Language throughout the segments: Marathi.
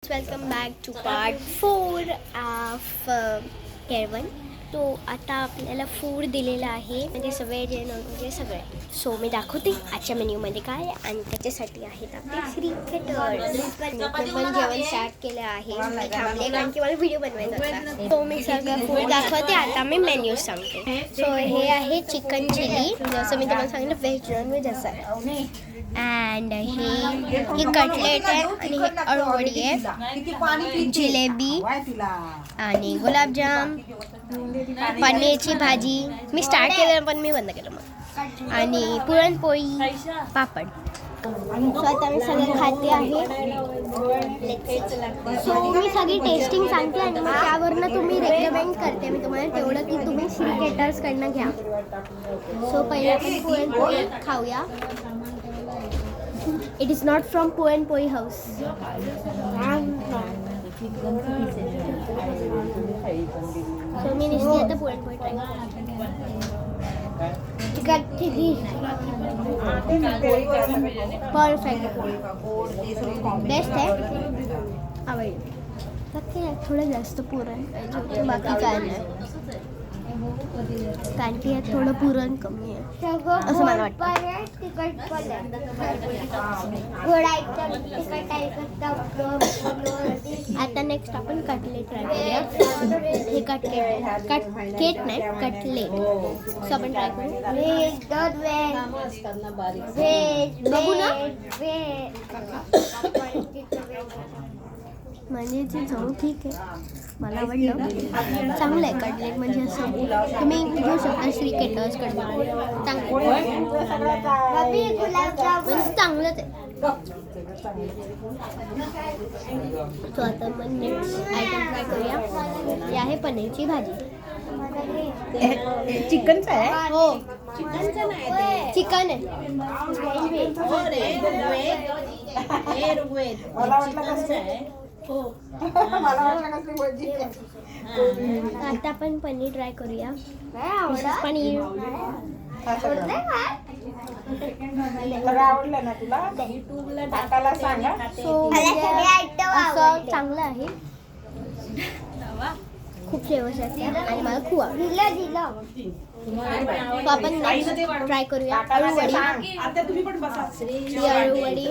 Welcome back to part 4 of केळवण. तो आता आपल्याला फूड दिलेला आहे, म्हणजे व्हेज नॉन व्हेज सगळे. सो मी दाखवते आजच्या मेन्यूमध्ये काय, आणि त्याच्यासाठी आहेत आपले क्रिकेटर्स. पण जेवण स्टार्ट केलं आहे, थांबले कारण की मला व्हिडिओ बनवायचा होता. सो मी सगळं फूड दाखवते. आता मी मेन्यू सांगते. सो हे आहे चिकन चिली, जसं मी तुम्हाला सांगितलं व्हेज नॉन व्हेज असं आहे. अँड हे कटलेट आहे, आणि हे अळूवडी आहे, जिलेबी आणि गुलाबजाम, पनीरची भाजी. मी स्टार्ट केलं पण मी बंद केलं मग, आणि पुरणपोळी, पापड. सो आता मी सगळं खाते आहे. सो मी सगळी टेस्टिंग सांगते आणि मग त्यावरनं तुम्ही रेकमेंड करते मी तुम्हाला तेवढं की तुम्ही क्रिकेटर्सकडनं घ्या. सो पहिले आपण पुरणपोळी खाऊया. It is not from puran poli house. So मी नुसती आता पुरणपोळी ट्राय परफेक्ट, बेस्ट आहे, आवडली. फक्त थोडं जास्त पुरण पाहिजे, बाकी काय नाही, कारण की यात थोडं पुरण कमी आहे असं मला वाटतं. आता नेक्स्ट आपण कटलेट ट्राय करूया. हे कटलेट नाही, कटलेट. सो आपण ट्राय करू. बघू ना, म्हणजे ती जाऊ ठीक आहे, मला आवडलं, चांगलं आहे कटलेट. म्हणजे असं तुम्ही घेऊ शकता क्रिकेटर्सकडनं, चांगलंच आहे. सो आता मग नेक्स्ट आयटम ट्राय करूया. हे आहे पनीरची भाजी. चिकनचं आहे? हो, चिकन आहे. आता आपण पनीर ट्राय करूया. पनीर आवडलं ना तुला? टाकायला सांगा. सो असं चांगलं आहे, खूप फ्लेवर्स आहेत आणि मला खूप आवडलं. तो आपण नेक्स्ट ट्राय करूया अळूवडी. ही अळूवडी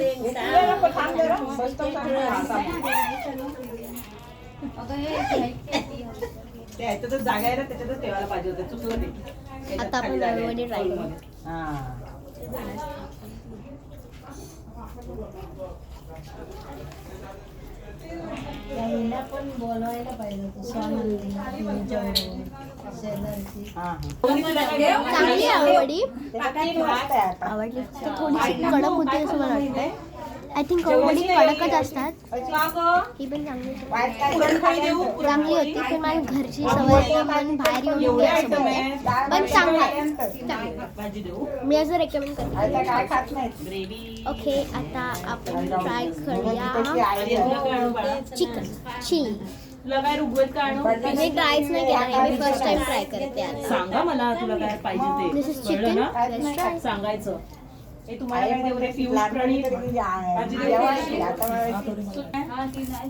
आता आपण अळूवडी ट्राय करू. पण बोलवायला पाहिजे. चांगली अळूवडी आवडली, थोडीशी कडक होती असं मला वाटतंय. आय थिंक अळूवडी कडकच असतात. ही पण चांगली होती, पण माझ्या घरची सवय म्हणून बाहेर येऊन मी असं बोलते. पण चांगलं आहे, मी असं रेकमेंड करते. ओके, आता आपण ट्राय करूया चिकन चिली. मी ट्रायच नाही केला, मी फर्स्ट टाइम ट्राय करते. आता सांगा मला तुला काय पाहिजे दिस इज चिकन. सांगायचं. हे तुम्हाला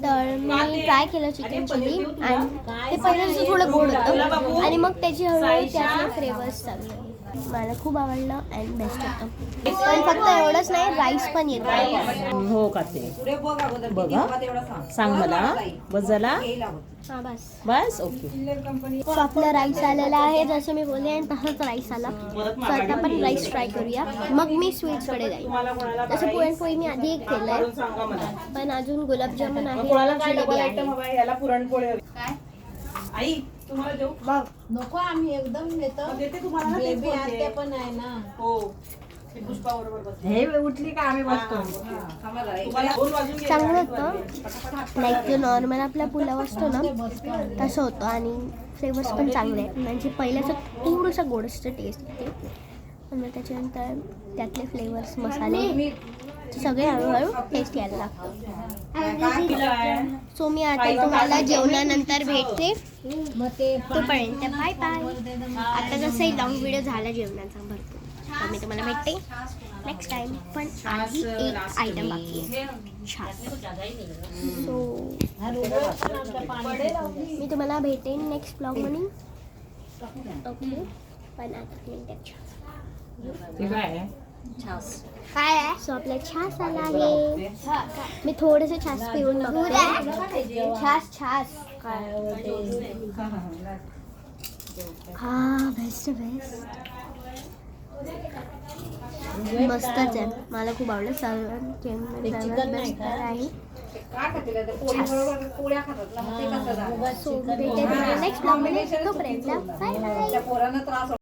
तर मी ट्राय केलं चिकन चिली, आणि ते पहिलं थोडं गोड होतं आणि मग त्याची हळूहळू त्यातले फ्लेवर्स चालू. मला खूप आवडलं अँड बेस्ट होतं. पण फक्त एवढंच नाही, राईस पण येतो. हो का? ते बघा, सांग मला. बस झाला? हां बस बस, ओके. सो आपलं राईस आलेलं आहे, जसं मी बोलले, आणि तसंच राईस आला. सो आता आपण राईस ट्राय करूया, मग मी स्वीट्सकडे जाईल. तसं पुरणपोळी मी आधी एक केलं आहे, पण अजून गुलाबजामुन आहे, जिलेबी आहे. याला पुरणपोळी आई तुम्हाला देऊ? नको, आम्ही एकदम देतो. बेबी आत्या पण आहे ना. हो, पुष्पा बरोबर. हे उठली का आम्ही बसतो. चांगलं होतं, लाईक जो नॉर्मल आपला पुलाव असतो ना तसं होतं, आणि फ्लेवर्स पण चांगले आहेत. म्हणजे पहिल्याचं थोडंसं गोडसं टेस्ट येते, पण मग त्याच्यानंतर त्यातले फ्लेवर्स, मसाले सगळे हळूहळू टेस्ट यायला लागतं. सो मी आता तुम्हाला जेवणानंतर भेटते, तोपर्यंत बाय बाय. आता जसंही लॉंग व्हिडिओ झाला जेवणाचा भरपूर, तर मी तुम्हाला भेटते नेक्स्ट टाइम. पण आधी एक आयटम बाकी आहे. छास. सो हा रुगळ पण आमच्या पाणी मी तुम्हाला भेटेन नेक्स्ट ब्लॉगमध्ये. ओके, पण आता मिनिटात छास. ते काय आहे? काय आहे? सो आपला छास आला आहे. मी थोडंसं छास पिऊन बघते. छास काय होते हा बेस्ट मस्तच आहे. मला खूप आवडलं. चिकन नाही का? आहे. काय खातील आता? पोळीबरोबर पोळ्या खातात ना, मग ते कसं झालं? सो भेटेन नेक्स्ट ब्लॉगमध्ये. तोपर्यंत बाय बाय. त्या पोरांना त्रास